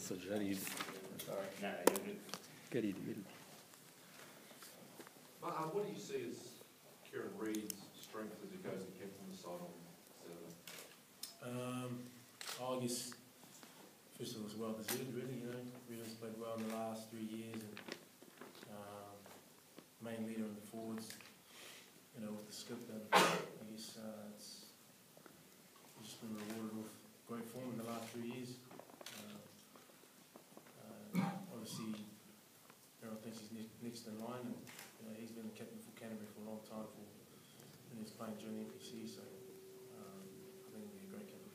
قصة جريد. جريد. What do you see as Kieran Reid's strength as he goes and captain the side on Saturday? I guess first of all, it's well deserved, really. Reid's played well in the last 3 years, and main leader in the forwards. With the skip, and I guess he's just been rewarded with great form in the last 3 years. Obviously, everyone thinks he's next in line, and he's been the captain for Canterbury for a long time, and he's playing during the NPC, so I think he'll be a great captain.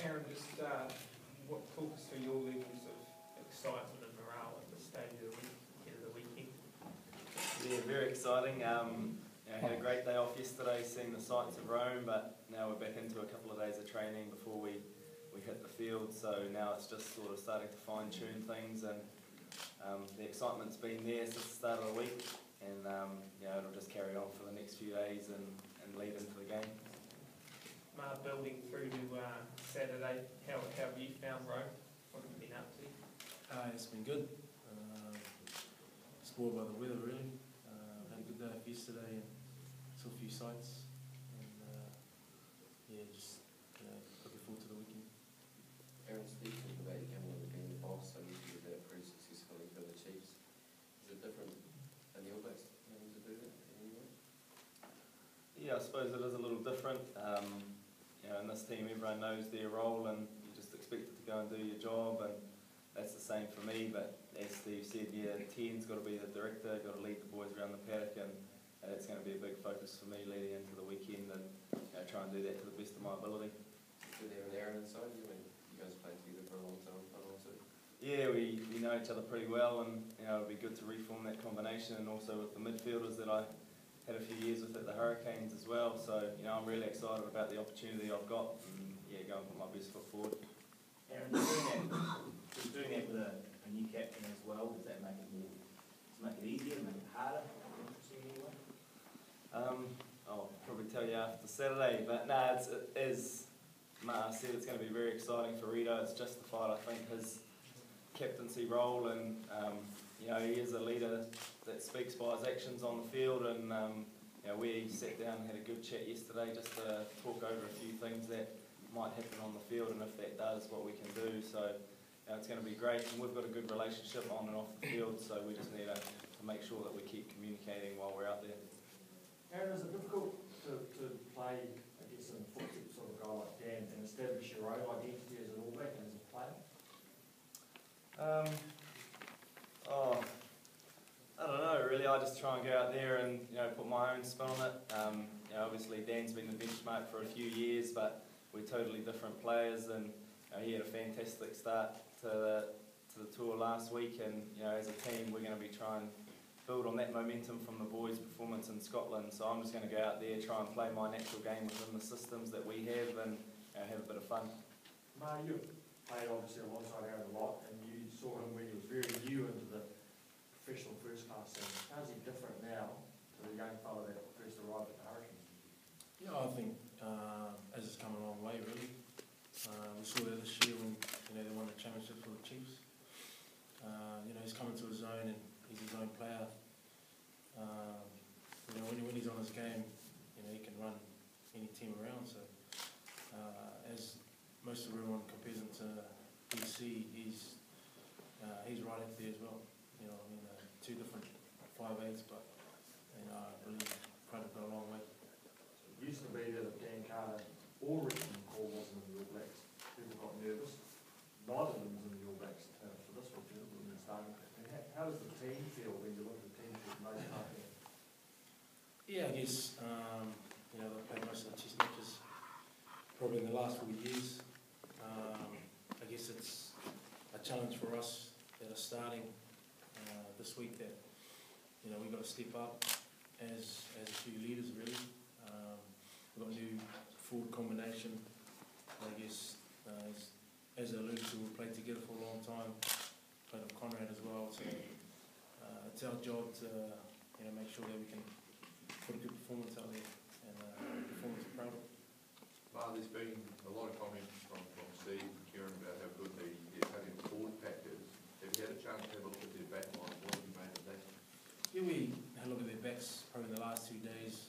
Aaron, just talk us through your levels of excitement and morale at the stage of the weekend. Yeah, very exciting. Had a great day off yesterday, seeing the sights of Rome, but now we're back into a couple of days of training before we hit the field. So now it's just sort of starting to fine-tune things, and the excitement's been there since the start of the week, and it'll just carry on for the next few days and lead into the game. Building through to Saturday, how have you found Rome? What have you been up to? It's been good. Spoiled by the weather, really. Had a good day off yesterday and saw a few sights, and just looking forward to the weekend. Aaron, speaking about you coming in and being the boss, so you did that pretty successfully for the Chiefs. Is it different in the All Blacks having to do that anyway? Yeah, I suppose it is a little different. In this team, everyone knows their role, and you're just expected to go and do your job, and that's the same for me. But as Steve said, 10's got to be the director, got to lead the boys around the paddock, and it's going to be a big focus for me leading into the weekend, and try and do that to the best of my ability. With Aaron inside you, and you guys played together for a long time, too. Yeah, we know each other pretty well, and it'll be good to reform that combination, and also with the midfielders that I had a few years with at the Hurricanes as well. So I'm really excited about the opportunity I've got, and go and put my best foot forward. Aaron, just doing that with a new captain as well, does that make it easier, make it harder, interesting anyway? I'll probably tell you after Saturday, but no, it is. Ma'a said it's going to be very exciting for Rito. It's justified, I think, his captaincy role, and he is a leader that speaks by his actions on the field, and we sat down and had a good chat yesterday just to talk over a few things that might happen on the field, and if that does, what we can do. So it's going to be great, and we've got a good relationship on and off the field, so we just need to make sure that we keep communicating while we're out there. Aaron, is it difficult to play, I guess, in the footsteps of a guy like Dan and establish your own identity as an All Black and as a player? I don't know, really. I just try and go out there and put my own spin on it. Obviously Dan's been the benchmark for a few years, but we're totally different players, and he had a fantastic start to the tour last week, and as a team we're going to be trying to build on that momentum from the boys' performance in Scotland. So I'm just going to go out there, try and play my natural game within the systems that we have, and have a bit of fun. Ma'a, you played obviously alongside Aaron a lot, and you saw him when he was very new into the professional first class scene. How's he different now to the young fellow that first arrived at the Hurricanes? Yeah, I think as it's come a long way, really. We saw that this year when they won the championship for the Chiefs. He's coming to his own, and he's his own player. When he's on his game, he can run any team around. So as most of everyone compares him to BC, he's right up there as well. Two different 5'8", but I believe Cruden got a long way. It used to be that if Dan Carter or Richmond Cole wasn't in the All Blacks, people got nervous. Neither of them was in the All Blacks for this weekend, when they're starting. How does the team feel when you look at the team with no starting? Yeah, I guess they've played most of the Test matches probably in the last 4 years. I guess it's a challenge for us that are starting this week, that we've got to step up as a few leaders, really. We've got a new forward combination. I guess as I alluded to, we've played together for a long time. Played with Conrad as well, so it's our job to make sure that we can put a good performance out there, and performance we're proud of. There's been a lot of comments from Steve Kieran, about how good the Italian forward pack is. Have you had a chance to have a look at their back line? What have you made of that? Yeah, we had a look at their backs probably in the last 2 days.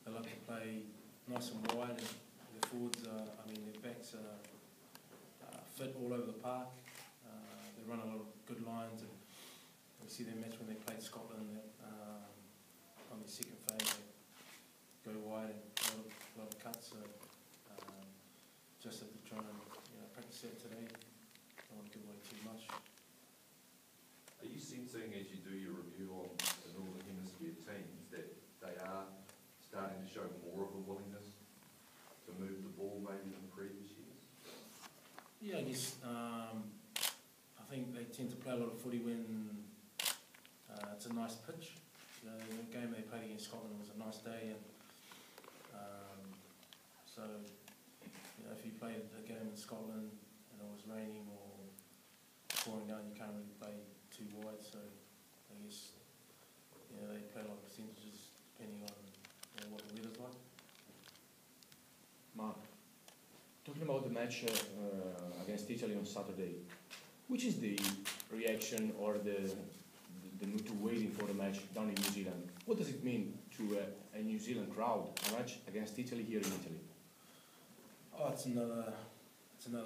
They like to play nice and wide, and their forwards their backs are fit all over the park. They run a lot of good lines, and we see their match when they played Scotland on the second phase. They go wide and a lot of cuts. So just have to try and practice that today. Don't want to give away too much. Are you sensing, as you do your review on the Northern Hemisphere teams, that they are starting to show more of a willingness to move the ball maybe than previous years? Yeah, I guess I think they tend to play a lot of footy when it's a nice pitch. The game they played against Scotland was a nice day, and so if you played a game in Scotland and it was raining or pouring down, you can't really play too wide. So I guess they play a lot of percentages depending on what the weather's like. Mark, talking about the match against Italy on Saturday, which is the reaction or the mood to waiting for the match down in New Zealand? What does it mean to a New Zealand crowd, a match against Italy here in Italy? Oh, it's another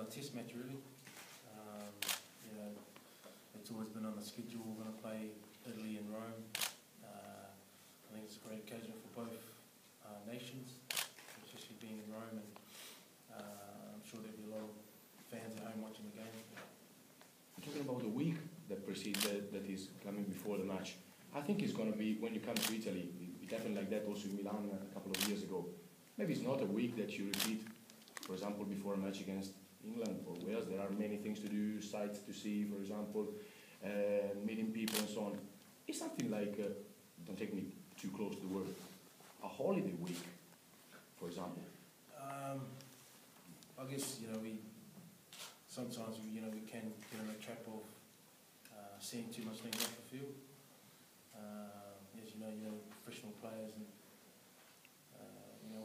test match really. It's always been on the schedule. We're going to play Italy and Rome. I think it's a great occasion for both nations, especially being in Rome, and I'm sure there'll be a lot of fans at home watching the game. Talking about the week that precedes that is coming before the match, I think it's going to be, when you come to Italy, it happened like that also in Milan a couple of years ago. Maybe it's not a week that you repeat, for example, before a match against England or Wales. There are many things to do, sights to see, for example, meeting people and so on. It's something like, don't take me too close to the word, a holiday week, for example. I guess we sometimes we can get in the trap of seeing too much things off the field. As you know, professional players, and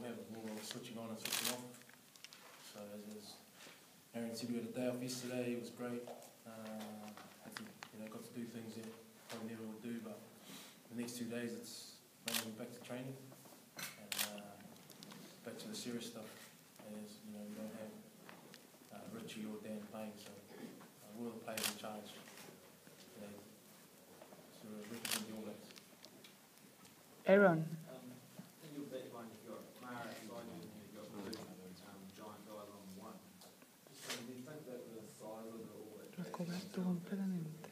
we have a rule of switching on and switching off. So as Aaron said, we had a day off yesterday. It was great. Got to do things that probably never would do, but the next 2 days it's mainly back to training and back to the serious stuff. As we don't have Richie or Dan playing, so we're the players in charge. So represent the All Blacks. Aaron. In your backline, you've got Ma'a Nonu and you've got Cruden, giant guys on one. So do you think that the size of the All Blacks L'ho coperto completamente.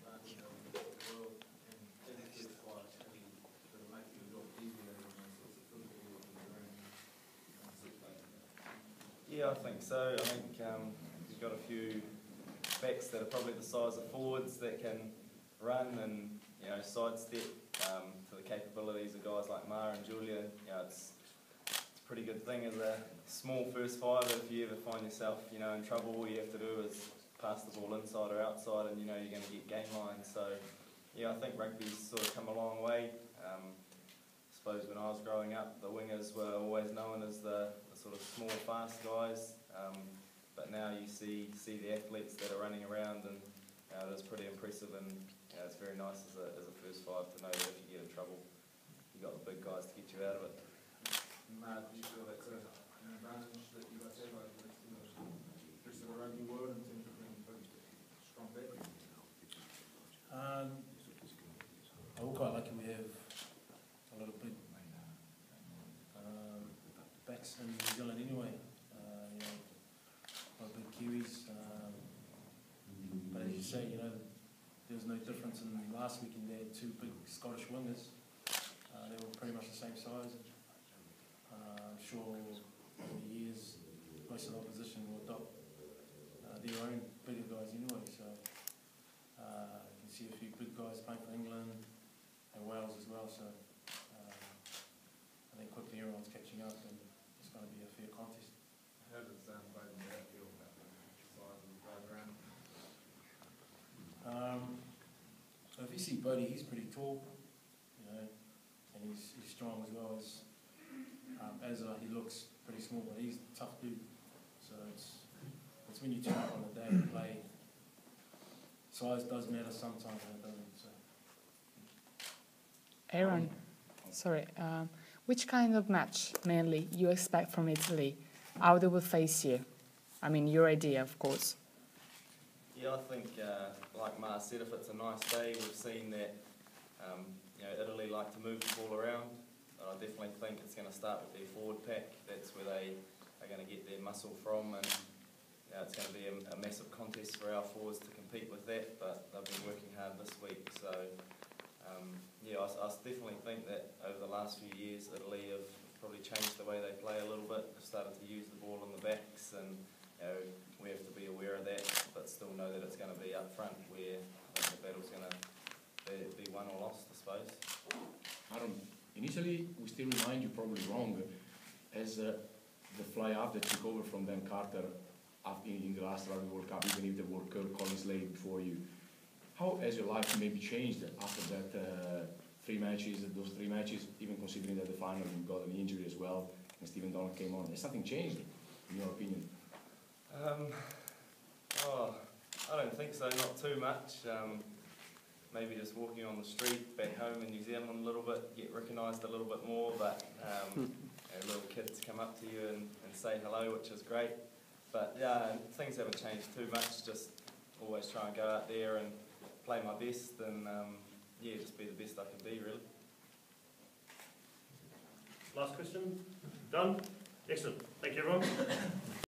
Yeah, I think so. I think you've got a few backs that are probably the size of forwards that can run and sidestep to the capabilities of guys like Ma'a and Julian. It's a pretty good thing as a small first five. If you ever find yourself in trouble, all you have to do is pass the ball inside or outside, and you're going to get game lines. So I think rugby's sort of come a long way. I suppose when I was growing up, the wingers were always known as the sort of small, fast guys, but now you see the athletes that are running around, and it is pretty impressive, and it's very nice as a first five to know that if you get in trouble, you've got the big guys to get you out of it. Matt, do you feel that's an advantage that you guys have over the rest of the rugby world in terms of being big, strong back? I would quite like it. We have a lot of big backs in New Zealand anyway. A lot of big Kiwis. But as you say, there was no difference in last weekend. They had two big Scottish wingers. They were pretty much the same size. I'm sure over the years, most of the opposition will adopt their own bigger guys anyway. So you can see a few big guys playing for England and Wales as well. So I think quickly everyone's catching up, and it's going to be a fair contest. How does playing in that feel about the size of the program? So if you see Bodie, he's pretty tall, and he's strong as well as he looks pretty small, but he's a tough dude. So it's it's when you turn up on the day and play. Size does matter sometimes, and it doesn't. So. Aaron, sorry. Which kind of match mainly you expect from Italy? How they will face you? I mean, your idea, of course. Yeah, I think, like Ma'a said, if it's a nice day, we've seen that Italy like to move the ball around. I definitely think it's going to start with their forward pack. That's where they are going to get their muscle from, and it's going to be a massive contest for our forwards to compete with that, but they've been working hard this week. So, I definitely think that over the last few years, Italy have probably changed the way they play a little bit. They've started to use the ball on the backs, and we have to be aware of that, but still know that it's going to be up front where the battle's going to be won or lost, I suppose. Aaron, initially, we still remind you, probably wrong, as the fly-up that took over from Dan Carter in the last Rugby World Cup, even if there were Kirk Collins-Lay before you. How has your life maybe changed after that those three matches, even considering that the final you got an injury as well, and Stephen Donald came on? Has something changed, in your opinion? I don't think so, not too much. Maybe just walking on the street back home in New Zealand a little bit, get recognised a little bit more, but little kids come up to you and say hello, which is great. But yeah, things haven't changed too much, just always try and go out there and play my best and just be the best I can be, really. Last question? Done? Excellent. Thank you, everyone.